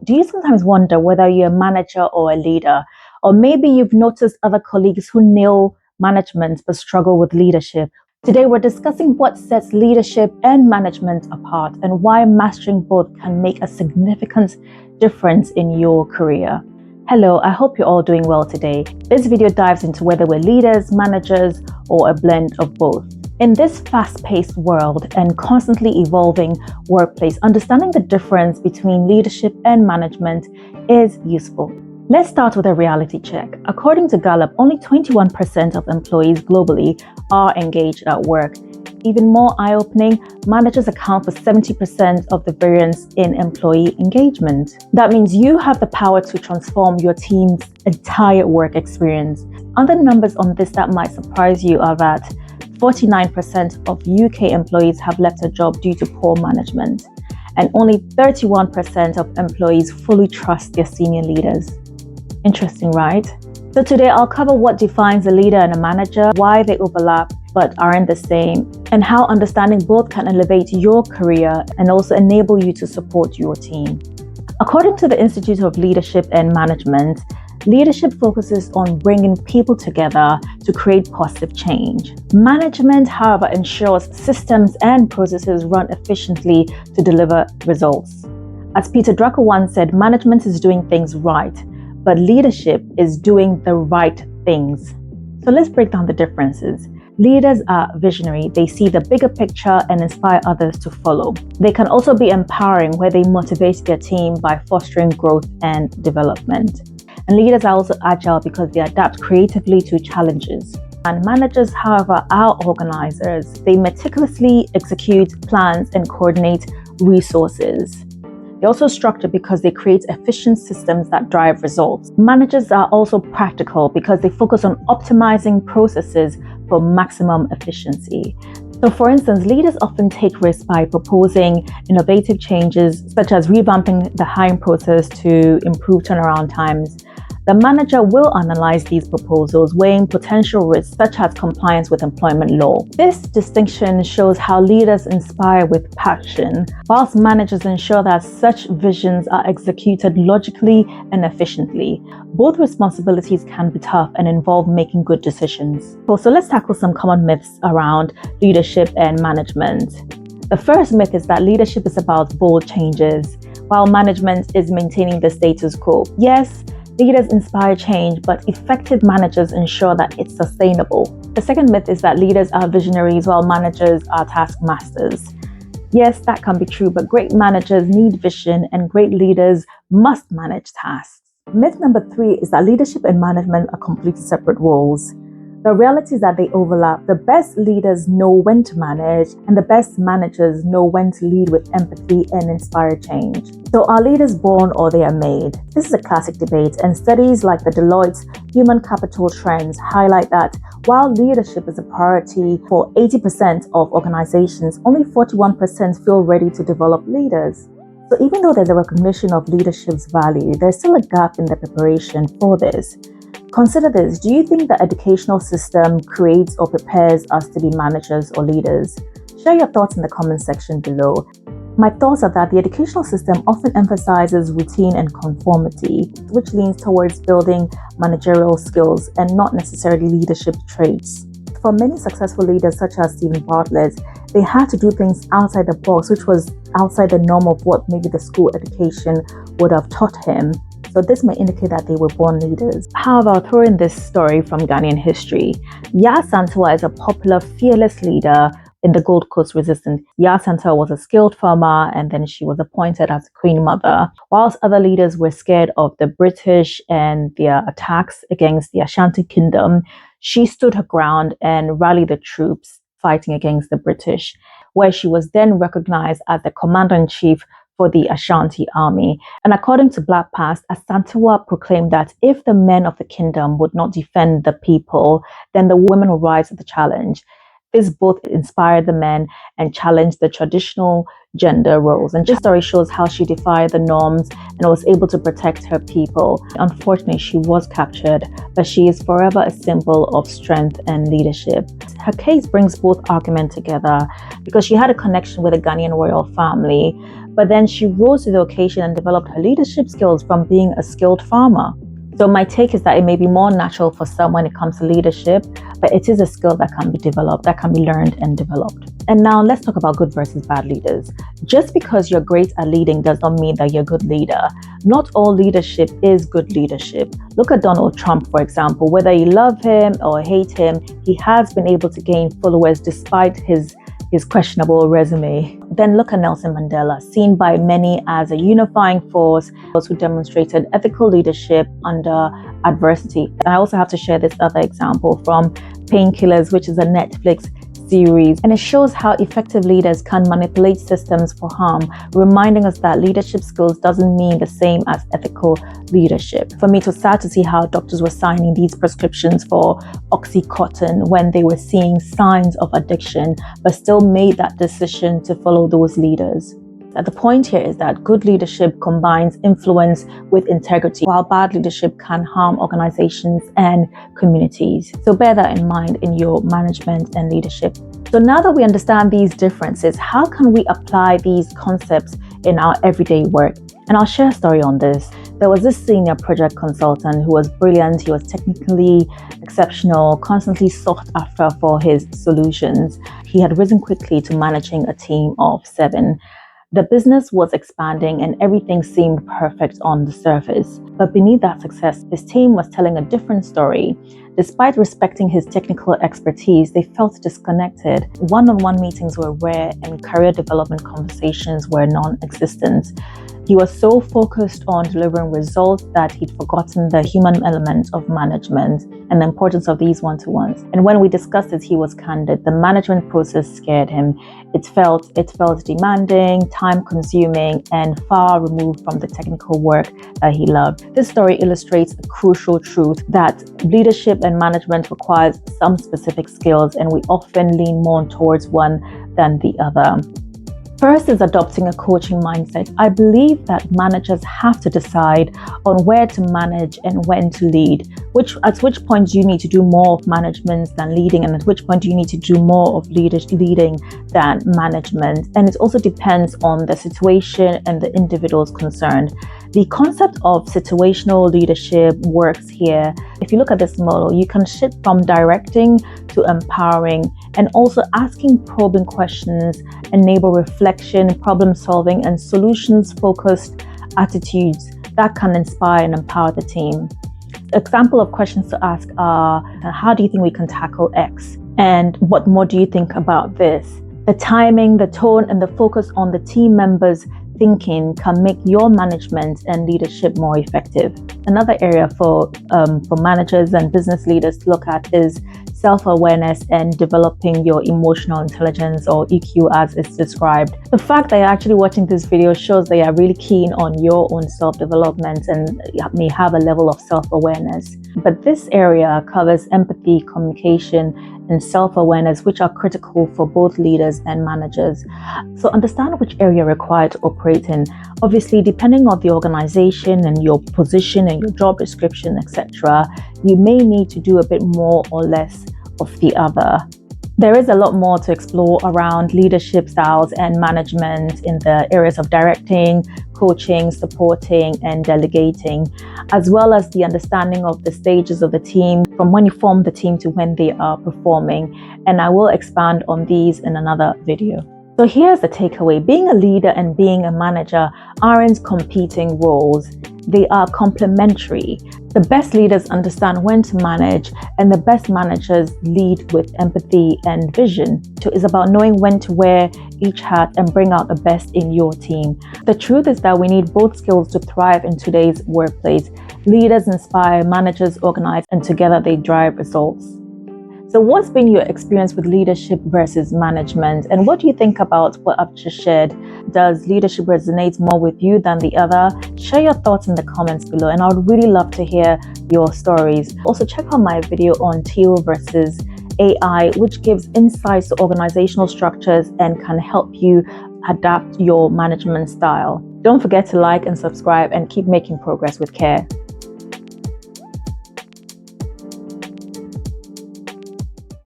Do you sometimes wonder whether you're a manager or a leader? Or maybe you've noticed other colleagues who nail management but struggle with leadership. Today, we're discussing what sets leadership and management apart and why mastering both can make a significant difference in your career. Hello, I hope you're all doing well today. This video dives into whether we're leaders, managers, or a blend of both. In this fast-paced world and constantly evolving workplace, understanding the difference between leadership and management is useful. Let's start with a reality check. According to Gallup, only 21% of employees globally are engaged at work. Even more eye-opening, managers account for 70% of the variance in employee engagement. That means you have the power to transform your team's entire work experience. Other numbers on this that might surprise you are that 49% of UK employees have left a job due to poor management, and only 31% of employees fully trust their senior leaders. Interesting, right? So today I'll cover what defines a leader and a manager, why they overlap but aren't the same, and how understanding both can elevate your career and also enable you to support your team. According to the Institute of Leadership and Management, leadership focuses on bringing people together to create positive change. Management, however, ensures systems and processes run efficiently to deliver results. As Peter Drucker once said, management is doing things right, but leadership is doing the right things. So let's break down the differences. Leaders are visionary. They see the bigger picture and inspire others to follow. They can also be empowering, where they motivate their team by fostering growth and development. And leaders are also agile because they adapt creatively to challenges. And managers, however, are organizers. They meticulously execute plans and coordinate resources. They're also structured because they create efficient systems that drive results. Managers are also practical because they focus on optimizing processes for maximum efficiency. So for instance, leaders often take risks by proposing innovative changes, such as revamping the hiring process to improve turnaround times. The manager will analyze these proposals, weighing potential risks such as compliance with employment law. This distinction shows how leaders inspire with passion, whilst managers ensure that such visions are executed logically and efficiently. Both responsibilities can be tough and involve making good decisions. So let's tackle some common myths around leadership and management. The first myth is that leadership is about bold changes, while management is maintaining the status quo. Yes, leaders inspire change, but effective managers ensure that it's sustainable. The second myth is that leaders are visionaries while managers are taskmasters. Yes, that can be true, but great managers need vision and great leaders must manage tasks. Myth number 3 is that leadership and management are completely separate roles. The reality is that they overlap. The best leaders know when to manage, and the best managers know when to lead with empathy and inspire change. So are leaders born or they are made? This is a classic debate, and studies like the Deloitte Human Capital Trends highlight that while leadership is a priority for 80% of organizations, only 41% feel ready to develop leaders. So even though there's a recognition of leadership's value, there's still a gap in the preparation for this. Consider this. Do you think the educational system creates or prepares us to be managers or leaders? Share your thoughts in the comment section below. My thoughts are that the educational system often emphasizes routine and conformity, which leans towards building managerial skills and not necessarily leadership traits. For many successful leaders such as Stephen Bartlett, they had to do things outside the box, which was outside the norm of what maybe the school education would have taught him. So this may indicate that they were born leaders. However, I'll throw in this story from Ghanaian history. Yaa Santua is a popular, fearless leader in the Gold Coast resistance. Yaa Santua was a skilled farmer, and then she was appointed as Queen Mother. Whilst other leaders were scared of the British and their attacks against the Ashanti Kingdom, she stood her ground and rallied the troops fighting against the British, where she was then recognized as the commander-in-chief for the Ashanti army. And according to Black Past, Asantewaa proclaimed that if the men of the kingdom would not defend the people, then the women would rise to the challenge. This both inspired the men and challenged the traditional gender roles. And this story shows how she defied the norms and was able to protect her people. Unfortunately, she was captured, but she is forever a symbol of strength and leadership. Her case brings both arguments together because she had a connection with the Ghanaian royal family, but then she rose to the occasion and developed her leadership skills from being a skilled farmer. So my take is that it may be more natural for some when it comes to leadership, but it is a skill that can be developed, that can be learned and developed. And now let's talk about good versus bad leaders. Just because you're great at leading does not mean that you're a good leader. Not all leadership is good leadership. Look at Donald Trump, for example. Whether you love him or hate him, he has been able to gain followers despite his questionable resume. Then look at Nelson Mandela, seen by many as a unifying force, those who demonstrated ethical leadership under adversity. And I also have to share this other example from Painkillers, which is a Netflix series, and it shows how effective leaders can manipulate systems for harm, reminding us that leadership skills doesn't mean the same as ethical leadership. For me, it was sad to see how doctors were signing these prescriptions for Oxycontin when they were seeing signs of addiction, but still made that decision to follow those leaders. The point here is that good leadership combines influence with integrity, while bad leadership can harm organizations and communities. So bear that in mind in your management and leadership. So now that we understand these differences, how can we apply these concepts in our everyday work? And I'll share a story on this. There was this senior project consultant who was brilliant. He was technically exceptional, constantly sought after for his solutions. He had risen quickly to managing a team of 7. The business was expanding and everything seemed perfect on the surface. But beneath that success, his team was telling a different story. Despite respecting his technical expertise, they felt disconnected. One-on-one meetings were rare and career development conversations were non-existent. He was so focused on delivering results that he'd forgotten the human element of management and the importance of these one-to-ones. And when we discussed it, he was candid. The management process scared him. It felt demanding, time-consuming, and far removed from the technical work that he loved. This story illustrates a crucial truth that leadership and management requires some specific skills, and we often lean more towards one than the other. First is adopting a coaching mindset. I believe that managers have to decide on where to manage and when to lead, at which point you need to do more of management than leading, and at which point you need to do more of leading than management. And it also depends on the situation and the individuals concerned. The concept of situational leadership works here. If you look at this model, you can shift from directing to empowering, and also asking probing questions enable reflection, problem solving, and solutions-focused attitudes that can inspire and empower the team. Example of questions to ask are, how do you think we can tackle X? And what more do you think about this? The timing, the tone, and the focus on the team members' thinking can make your management and leadership more effective. Another area for managers and business leaders to look at is self-awareness and developing your emotional intelligence, or EQ as it's described. The fact that you're actually watching this video shows that you're really keen on your own self-development and may have a level of self-awareness. But this area covers empathy, communication, and self-awareness, which are critical for both leaders and managers. So understand which area you're required to operate in. Obviously, depending on the organization and your position and your job description, etc., you may need to do a bit more or less of the other. There is a lot more to explore around leadership styles and management in the areas of directing, coaching, supporting, and delegating, as well as the understanding of the stages of the team from when you form the team to when they are performing. And I will expand on these in another video. So here's the takeaway. Being a leader and being a manager aren't competing roles. They are complementary. The best leaders understand when to manage, and the best managers lead with empathy and vision. So it's about knowing when to wear each hat and bring out the best in your team. The truth is that we need both skills to thrive in today's workplace. Leaders inspire, managers organize, and together they drive results. So what's been your experience with leadership versus management? And what do you think about what I've just shared? Does leadership resonate more with you than the other? Share your thoughts in the comments below, and I would really love to hear your stories. Also, check out my video on Teal versus AI, which gives insights to organizational structures and can help you adapt your management style. Don't forget to like and subscribe, and keep making progress with care.